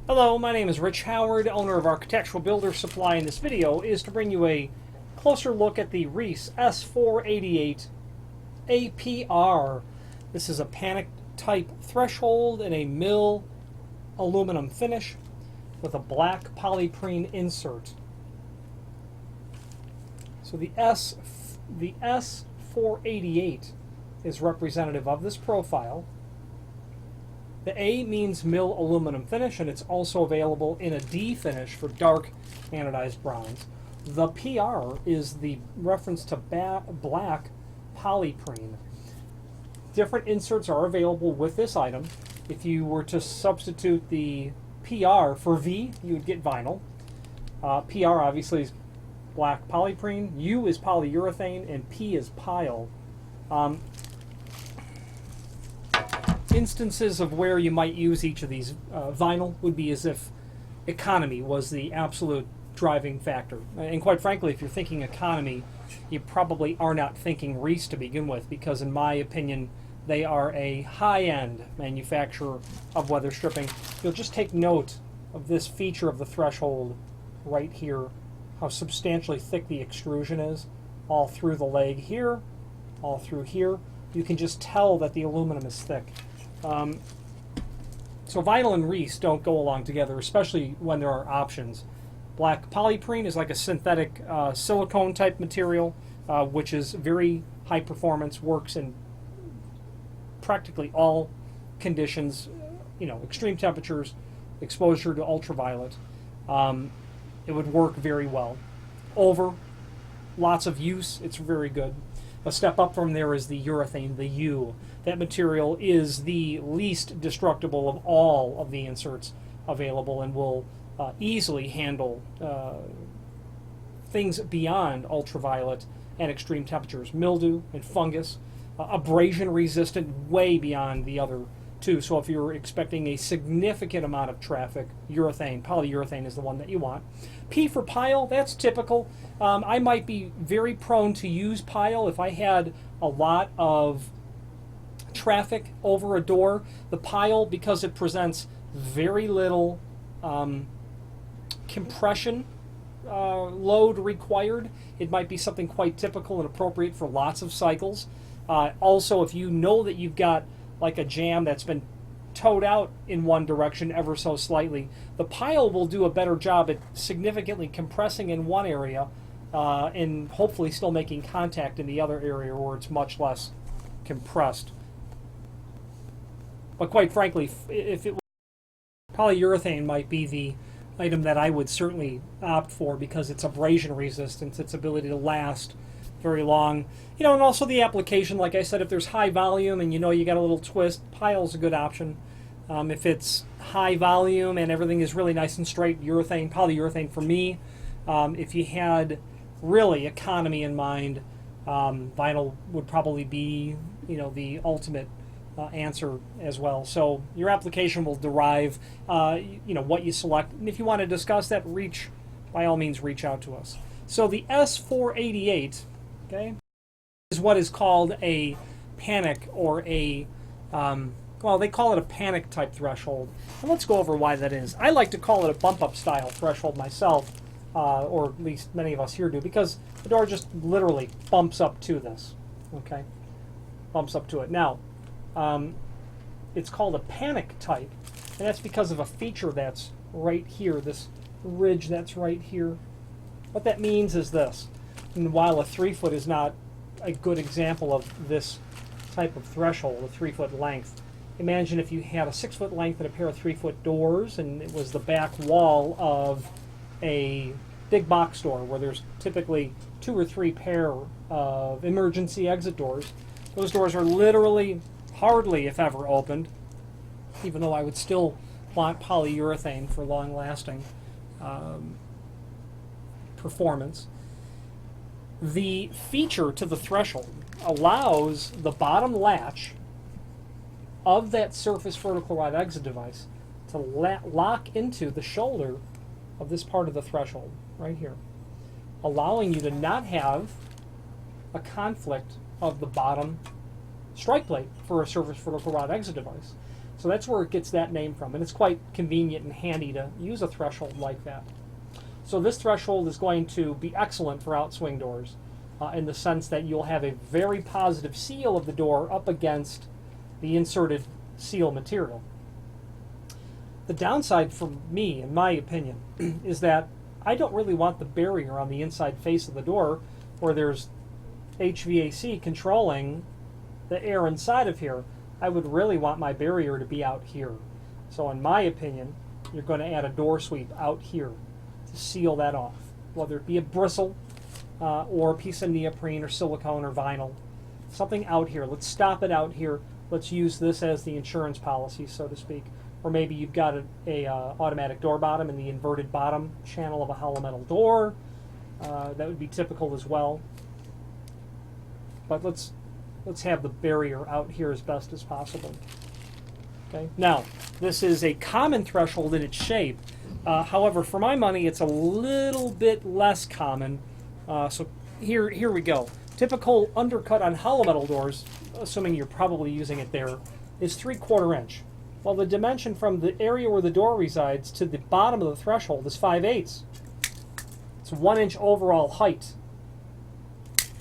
Hello, my name is Rich Howard, owner of Architectural Builder Supply, and this video is to bring you a closer look at the Reese S488APR. This is a panic type threshold in a mill aluminum finish with a black polyprene insert. So the S488 is representative of this profile. The A means mill aluminum finish, and it's also available in a D finish for dark anodized bronze. The PR is the reference to black polyprene. Different inserts are available with this item. If you were to substitute the PR for V, you would get vinyl. PR obviously is black polyprene, U is polyurethane, and P is pile. Instances of where you might use each of these vinyl would be as if economy was the absolute driving factor. And quite frankly, if you're thinking economy, you probably are not thinking Reese to begin with, because in my opinion, they are a high-end manufacturer of weather stripping. You'll just take note of this feature of the threshold right here, how substantially thick the extrusion is, all through the leg here, all through here. You can just tell that the aluminum is thick. So vinyl and Reese don't go along together, especially when there are options. Black polyprene is like a synthetic silicone type material, which is very high performance, works in practically all conditions, extreme temperatures, exposure to ultraviolet. It would work very well. Over lots of use, it's very good. A step up from there is the urethane, the U. That material is the least destructible of all of the inserts available and will easily handle things beyond ultraviolet and extreme temperatures. Mildew and fungus, abrasion resistant way beyond the other two. So if you're expecting a significant amount of traffic, polyurethane is the one that you want. P for pile, that's typical. I might be very prone to use pile if I had a lot of traffic over a door. The pile, because it presents very little compression load required, it might be something quite typical and appropriate for lots of cycles. Also, if you know that you've got like a jam that's been towed out in one direction ever so slightly, the pile will do a better job at significantly compressing in one area and hopefully still making contact in the other area where it's much less compressed. But quite frankly, if it was polyurethane, might be the item that I would certainly opt for, because its abrasion resistance, its ability to last very long, and also the application. Like I said, if there's high volume and you got a little twist, pile's a good option. If it's high volume and everything is really nice and straight, polyurethane for me. If you had really economy in mind, vinyl would probably be the ultimate answer as well. So your application will derive what you select, and if you want to discuss that, by all means reach out to us. So the S488, okay, is what is called a panic, or a they call it a panic type threshold. And let's go over why that is. I like to call it a bump up style threshold myself, or at least many of us here do, because the door just literally bumps up to this. Okay, bumps up to it. Now, it's called a panic type, and that's because of a feature that's right here, this ridge that's right here. What that means is this, and while a 3-foot is not a good example of this type of threshold, a 3-foot length, imagine if you had a 6-foot length and a pair of 3-foot doors, and it was the back wall of a big box store where there's typically 2 or 3 pair of emergency exit doors. Those doors are literally hardly, if ever, opened, even though I would still want polyurethane for long-lasting performance. The feature to the threshold allows the bottom latch of that surface vertical rod exit device to lock into the shoulder of this part of the threshold right here, allowing you to not have a conflict of the bottom strike plate for a surface vertical rod exit device. So that's where it gets that name from, and it's quite convenient and handy to use a threshold like that. So this threshold is going to be excellent for outswing doors in the sense that you'll have a very positive seal of the door up against the inserted seal material. The downside for me, in my opinion, is that I don't really want the barrier on the inside face of the door where there's HVAC controlling the air inside of here. I would really want my barrier to be out here. So in my opinion, you're going to add a door sweep out here to seal that off, whether it be a bristle or a piece of neoprene or silicone or vinyl. Something out here. Let's stop it out here. Let's use this as the insurance policy, so to speak. Or maybe you've got a automatic door bottom in the inverted bottom channel of a hollow metal door. That would be typical as well. But let's have the barrier out here as best as possible. Okay. Now, this is a common threshold in its shape. However, for my money, it's a little bit less common. So here we go. Typical undercut on hollow metal doors, assuming you're probably using it there, is 3/4 inch. Well, the dimension from the area where the door resides to the bottom of the threshold is 5/8. It's 1 inch overall height.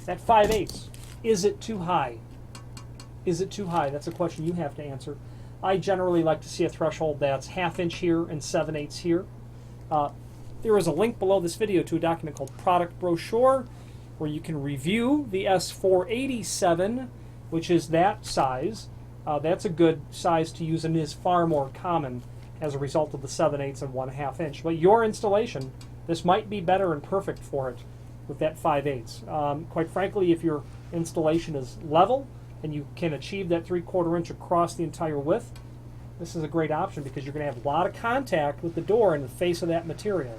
That 5/8, is it too high? Is it too high? That's a question you have to answer. I generally like to see a threshold that's 1/2 inch here and 7/8 here. There is a link below this video to a document called Product Brochure where you can review the S487, which is that size. That's a good size to use and is far more common as a result of the 7/8 and 1/2 inch. But your installation, this might be better and perfect for it with that 5/8. Quite frankly, if your installation is level and you can achieve that 3/4 inch across the entire width, this is a great option because you're going to have a lot of contact with the door and the face of that material,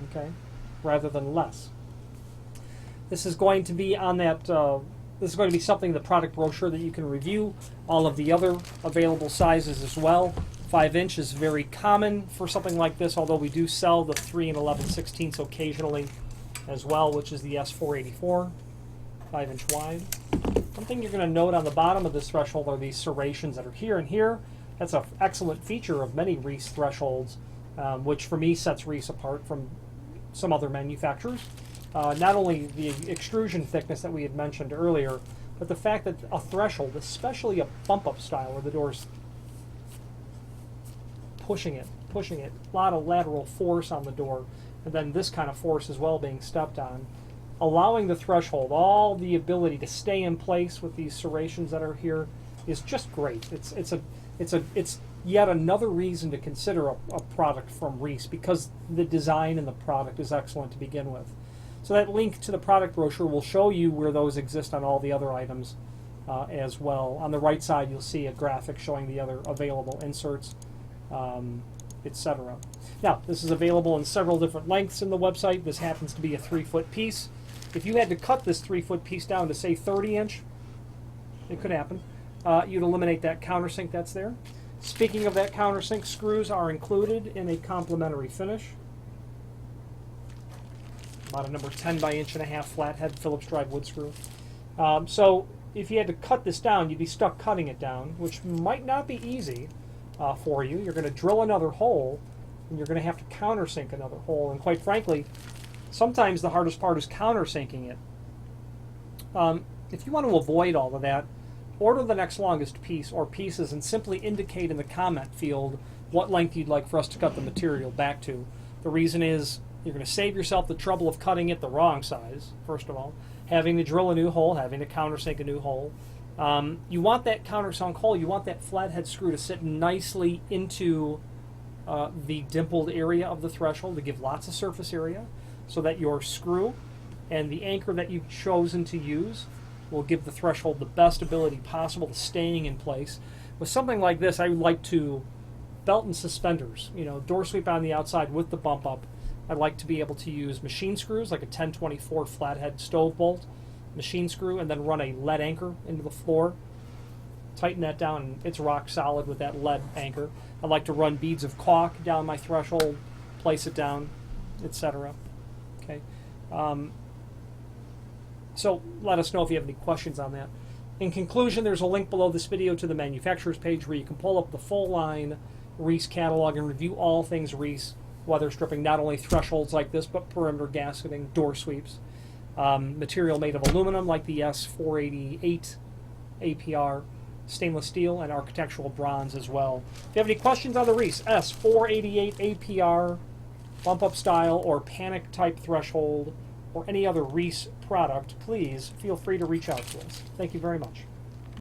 okay, rather than less. This is going to be on that. This is going to be something in the product brochure that you can review. All of the other available sizes as well. 5 inch is very common for something like this, although we do sell the 3 and 11/16 occasionally as well, which is the S484, 5 inch wide. One thing you're going to note on the bottom of this threshold are these serrations that are here and here. That's an excellent feature of many Reese thresholds, which for me sets Reese apart from some other manufacturers. Not only the extrusion thickness that we had mentioned earlier, but the fact that a threshold, especially a bump-up style where the door's pushing it, a lot of lateral force on the door, and then this kind of force as well being stepped on, allowing the threshold all the ability to stay in place with these serrations that are here is just great. It's yet another reason to consider a product from Reese because the design and the product is excellent to begin with. So that link to the product brochure will show you where those exist on all the other items as well. On the right side, you'll see a graphic showing the other available inserts, etc. Now, this is available in several different lengths in the website. This happens to be a 3-foot piece. If you had to cut this 3-foot piece down to, say, 30 inch, it could happen, you'd eliminate that countersink that's there. Speaking of that countersink, screws are included in a complementary finish. About a number 10 by 1.5 inch flathead Phillips drive wood screw. So if you had to cut this down, you'd be stuck cutting it down, which might not be easy for you. You're going to drill another hole, and you're going to have to countersink another hole. And quite frankly, sometimes the hardest part is countersinking it. If you want to avoid all of that, order the next longest piece or pieces and simply indicate in the comment field what length you'd like for us to cut the material back to. The reason is you're going to save yourself the trouble of cutting it the wrong size, first of all, having to drill a new hole, having to countersink a new hole. You want that countersunk hole, you want that flathead screw to sit nicely into the dimpled area of the threshold to give lots of surface area so that your screw and the anchor that you've chosen to use will give the threshold the best ability possible to staying in place. With something like this, I would like to belt and suspenders, door sweep on the outside with the bump up. I'd like to be able to use machine screws like a 1024 flathead stove bolt, machine screw, and then run a lead anchor into the floor. Tighten that down, and it's rock solid with that lead anchor. I'd like to run beads of caulk down my threshold, place it down, etc. Okay. So let us know if you have any questions on that. In conclusion, there's a link below this video to the manufacturer's page where you can pull up the full line Reese catalog and review all things Reese weather stripping, not only thresholds like this, but perimeter gasketing, door sweeps. Material made of aluminum like the S488APR, stainless steel, and architectural bronze as well. If you have any questions on the Reese S488APR, bump up style, or panic type threshold, or any other Reese product, please feel free to reach out to us. Thank you very much.